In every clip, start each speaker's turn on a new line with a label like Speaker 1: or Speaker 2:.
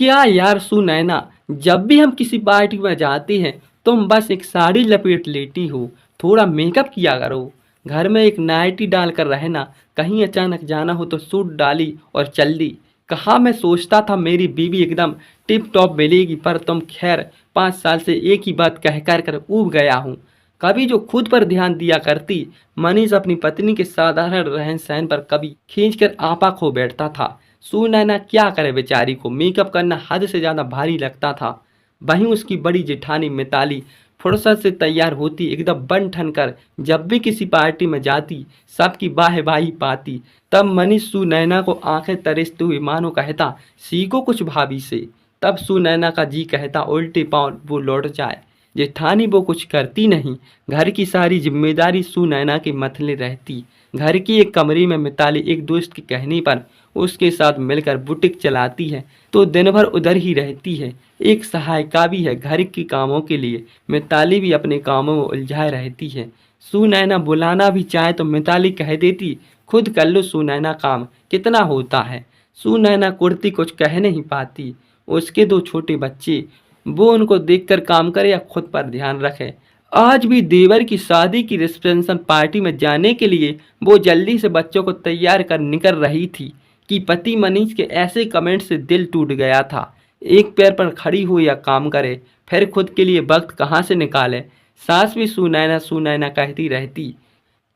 Speaker 1: क्या यार सुनैना, जब भी हम किसी पार्टी में जाते हैं तुम बस एक साड़ी लपेट लेती हो। थोड़ा मेकअप किया करो। घर में एक नाइटी डाल कर रहना, कहीं अचानक जाना हो तो सूट डाली और चल दी। कहाँ मैं सोचता था मेरी बीवी एकदम टिप टॉप मिलेगी, पर तुम खैर 5 साल से एक ही बात कह कर ऊब गया हूँ। कभी जो खुद पर ध्यान दिया करती। मनीष अपनी पत्नी के साधारण रहन सहन पर कभी खींच कर आपा खो बैठता था। सुनैना क्या करे, बेचारी को मेकअप करना हद से ज़्यादा भारी लगता था। वहीं उसकी बड़ी जेठानी मिताली फुर्सत से तैयार होती, एकदम बन ठन कर जब भी किसी पार्टी में जाती सबकी वाहवाही पाती। तब मनीष सुनैना को आंखें तरसते हुए मानो कहता, सीखो कुछ भाभी से। तब सुनैना का जी कहता उल्टे पांव वो लौट जाए। जेठानी वो कुछ करती नहीं। घर की सारी जिम्मेदारी सुनैना के मथले रहती। घर की एक कमरे में मिताली एक दोस्त के कहने पर उसके साथ मिलकर बुटीक चलाती है, तो दिन भर उधर ही रहती है। एक सहायिका भी है घर के कामों के लिए। मिताली भी अपने कामों में उलझाए रहती है। सुनैना बुलाना भी चाहे तो मिताली कह देती, खुद कर लो सुनैना, काम कितना होता है। सुनैना कुर्ती कुछ कह नहीं पाती। उसके 2 छोटे बच्चे, वो उनको देखकर काम करे या खुद पर ध्यान रखे। आज भी देवर की शादी की रिसेप्शन पार्टी में जाने के लिए वो जल्दी से बच्चों को तैयार कर निकल रही थी कि पति मनीष के ऐसे कमेंट से दिल टूट गया था। एक पैर पर खड़ी हो या काम करे, फिर खुद के लिए वक्त कहाँ से निकाले। सास भी सुनैना सुनैना कहती रहती।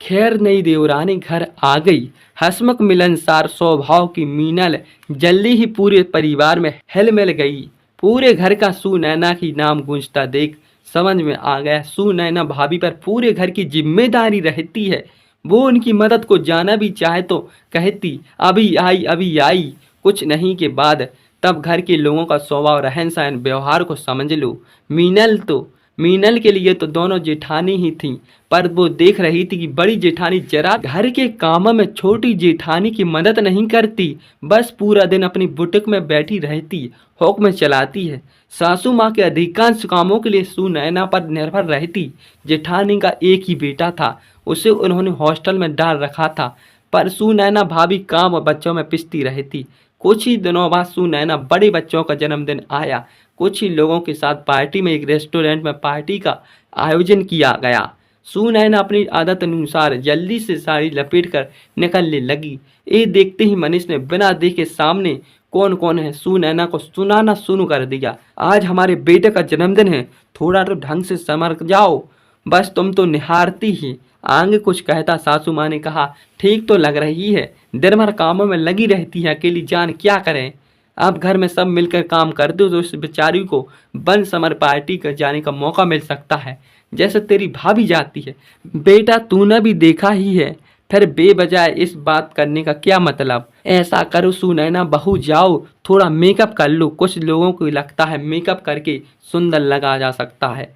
Speaker 1: खैर नई देवरानी घर आ गई। हंसमुख मिलनसार स्वभाव की मीनल जल्दी ही पूरे परिवार में हिल मिल गई। पूरे घर का सुनैना की नाम गूंजता देख समझ में आ गया, सुनैना भाभी पर पूरे घर की जिम्मेदारी रहती है। वो उनकी मदद को जाना भी चाहे तो कहती, अभी आई कुछ नहीं के बाद। तब घर के लोगों का स्वभाव रहन सहन व्यवहार को समझ लो। मीनल के लिए तो दोनों जेठानी ही थीं, पर वो देख रही थी कि बड़ी जेठानी जरा घर के कामों में छोटी जेठानी की मदद नहीं करती, बस पूरा दिन अपनी बुटीक में बैठी रहती, हुक्म चलाती है। सासू माँ के अधिकांश कामों के लिए सुनैना पर निर्भर रहती। जेठानी का एक ही बेटा था, उसे उन्होंने हॉस्टल में डाल रखा था, पर सुनैना भाभी काम और बच्चों में पिसती रहती। कुछ ही दिनों बाद सुनैना बड़े बच्चों का जन्मदिन आया। कुछ ही लोगों के साथ पार्टी में एक रेस्टोरेंट में पार्टी का आयोजन किया गया। सुनैना अपनी आदत अनुसार जल्दी से साड़ी लपेट कर निकलने लगी। ये देखते ही मनीष ने बिना देखे सामने कौन कौन है सुनैना को सुनाना शुरू कर दिया। आज हमारे बेटे का जन्मदिन है, थोड़ा तो ढंग से संभल जाओ, बस तुम तो निहारती ही। आगे कुछ कहता सासू माँ ने कहा, ठीक तो लग रही है, दिन भर कामों में लगी रहती है, अकेली जान क्या करें। अब घर में सब मिलकर काम करते हो तो इस बेचारी को बन समर पार्टी कर जाने का मौका मिल सकता है, जैसे तेरी भाभी जाती है। बेटा तूने भी देखा ही है, फिर बेबजाय इस बात करने का क्या मतलब। ऐसा करो सुनैना बहू, जाओ थोड़ा मेकअप कर लो। कुछ लोगों को लगता है मेकअप करके सुंदर लगा जा सकता है।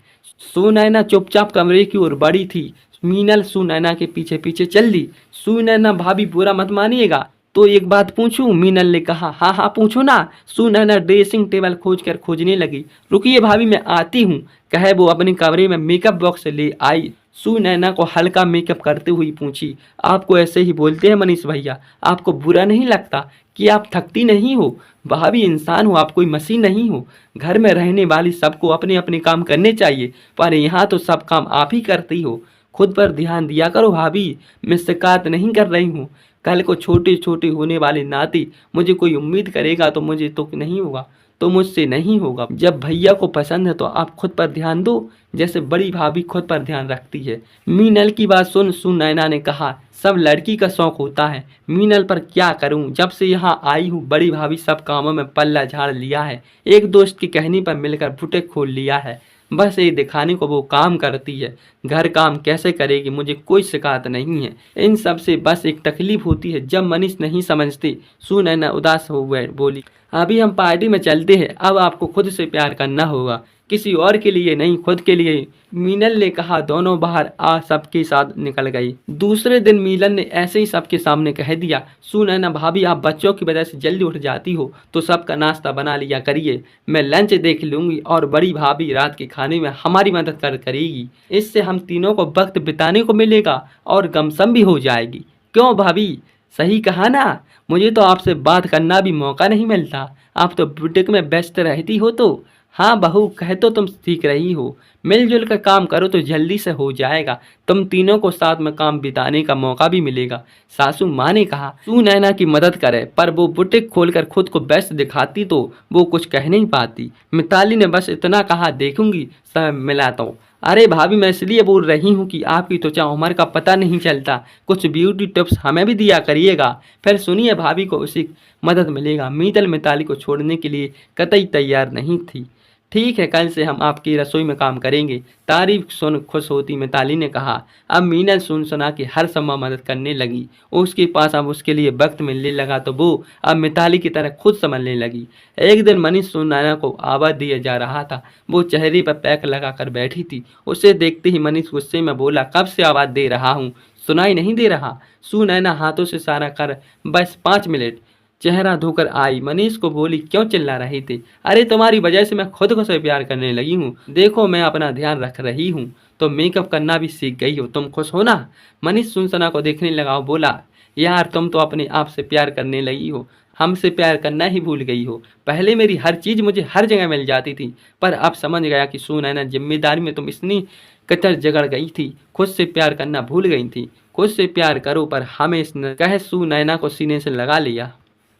Speaker 1: सुनैना चुपचाप कमरे की ओर बढ़ी थी। मीनल सुनैना के पीछे पीछे चल दी। सुनैना भाभी बुरा मत मानिएगा, तो एक बात पूछूं, मीनल ने कहा। हाँ हाँ पूछो ना। सुनैना ड्रेसिंग टेबल खोजने लगी। रुकिए भाभी मैं आती हूँ, कहे वो अपने कमरे में मेकअप बॉक्स ले आई। सुनैना को हल्का मेकअप करते हुई पूछी, आपको ऐसे ही बोलते हैं मनीष भैया, आपको बुरा नहीं लगता कि आप थकती नहीं हो? भाभी इंसान हो, आप कोई मशीन नहीं हो। घर में रहने वाली सबको अपने अपने काम करने चाहिए, पर यहाँ तो सब काम आप ही करती हो। खुद पर ध्यान दिया करो भाभी, मैं शिकायत नहीं कर रही हूँ। कल को छोटे छोटे होने वाले नाती मुझे कोई उम्मीद करेगा तो मुझे तो नहीं होगा, तो मुझसे नहीं होगा। जब भैया को पसंद है तो आप खुद पर ध्यान दो, जैसे बड़ी भाभी खुद पर ध्यान रखती है। मीनल की बात सुन सुनैना ने कहा, सब लड़की का शौक होता है, मीनल पर क्या करूं, जब से यहाँ आई हूँ बड़ी भाभी सब कामों में पल्ला झाड़ लिया है। एक दोस्त के कहने पर मिलकर बुटीक खोल लिया है, बस ये दिखाने को वो काम करती है। घर काम कैसे करेगी, मुझे कोई शिकायत नहीं है। इन सब से बस एक तकलीफ होती है जब मनीष नहीं समझती। सुनैना उदास हो गए, बोली, अभी हम पार्टी में चलते हैं, अब आपको खुद से प्यार करना होगा, किसी और के लिए नहीं, खुद के लिए। मीनल ने कहा। दोनों बाहर आ सबके साथ निकल गई। दूसरे दिन मीनल ने ऐसे ही सबके सामने कह दिया, सुनैना भाभी आप बच्चों की वजह से जल्दी उठ जाती हो तो सबका नाश्ता बना लिया करिए, मैं लंच देख लूंगी और बड़ी भाभी रात के खाने में हमारी मदद करेगी। इससे हम तीनों को वक्त बिताने को मिलेगा और गमसम भी हो जाएगी। क्यों भाभी, सही कहा ना, मुझे तो आपसे बात करना भी मौका नहीं मिलता। आप तो बुटीक में व्यस्त रहती हो तो। हाँ बहू, कह तो तुम सीख रही हो। मिलजुल कर काम करो तो जल्दी से हो जाएगा। तुम तीनों को साथ में काम बिताने का मौका भी मिलेगा। सासू माँ ने कहा तू नैना की मदद करे, पर वो बुटीक खोलकर खुद को व्यस्त दिखाती तो वो कुछ कह नहीं पाती। मिताली ने बस इतना कहा, देखूंगी समय मिला तो। अरे भाभी, मैं इसलिए बोल रही हूँ कि आपकी त्वचा उम्र का पता नहीं चलता। कुछ ब्यूटी टिप्स हमें भी दिया करिएगा। फिर सुनिए, भाभी को उसी मदद मिलेगा। मीतल मिताली को छोड़ने के लिए कतई तैयार नहीं थी। ठीक है, कल से हम आपकी रसोई में काम करेंगे, तारीफ सुन खुश होती मिताली ने कहा। अब मीनल सुन सुना के हर संभव मदद करने लगी। उसके पास अब उसके लिए वक्त मिलने लगा तो वो अब मिताली की तरह खुद संभलने लगी। एक दिन मनीष सुनैना को आवाज़ दिया जा रहा था। वो चेहरे पर पैक लगाकर बैठी थी। उसे देखते ही मनीष गुस्से में बोला, कब से आवाज़ दे रहा हूँ, सुनाई नहीं दे रहा। सुनैना हाथों से इशारा कर बस 5 मिनट चेहरा धोकर आई। मनीष को बोली, क्यों चिल्ला रही थी? अरे तुम्हारी वजह से मैं खुद को से प्यार करने लगी हूँ। देखो मैं अपना ध्यान रख रही हूँ तो मेकअप करना भी सीख गई हो। तुम खुश हो ना? मनीष सुनसना को देखने लगा और बोला, यार तुम तो अपने आप से प्यार करने लगी हो, हमसे प्यार करना ही भूल गई हो। पहले मेरी हर चीज़ मुझे हर जगह मिल जाती थी, पर अब समझ गया कि सुनैना जिम्मेदारी में तुम इतनी कचर जगड़ गई थी, खुद से प्यार करना भूल गई थी। खुद से प्यार करो, पर हमें इसने कह सुनैना को सीने से लगा लिया।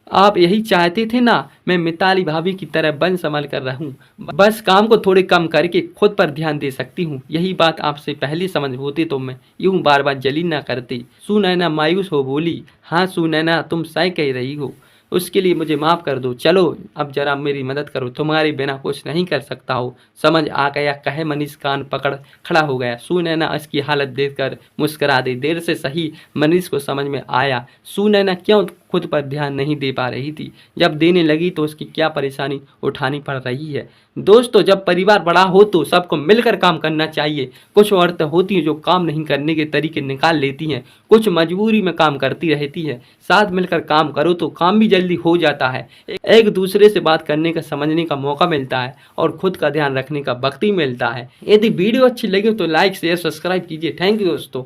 Speaker 1: आप यही चाहते थे ना, मैं मिताली भाभी की तरह बन संभल कर रहूं, बस काम को थोड़े कम करके खुद पर ध्यान दे सकती हूँ। यही बात आपसे पहले समझ होती तो मैं यूं बार बार जलील ना करती। सुनैना मायूस हो बोली, हाँ सुनैना, तुम सही कह रही हो, उसके लिए मुझे माफ़ कर दो। चलो अब जरा मेरी मदद करो, तुम्हारे बिना कुछ नहीं कर सकता हो। समझ आ गया, कहे मनीष कान पकड़ खड़ा हो गया। सुनैना इसकी हालत देखकर मुस्कुरा दी। देर से सही मनीष को समझ में आया सुनैना क्यों खुद पर ध्यान नहीं दे पा रही थी। जब देने लगी तो उसकी क्या परेशानी उठानी पड़ रही है। दोस्तों, जब परिवार बड़ा हो तो सबको मिलकर काम करना चाहिए। कुछ औरतें होती हैं जो काम नहीं करने के तरीके निकाल लेती हैं, कुछ मजबूरी में काम करती रहती है। साथ मिलकर काम करो तो काम भी जल्दी हो जाता है, एक दूसरे से बात करने का समझने का मौका मिलता है और खुद का ध्यान रखने का वक्त भी मिलता है। यदि वीडियो अच्छी लगी तो लाइक शेयर सब्सक्राइब कीजिए। थैंक यू दोस्तों।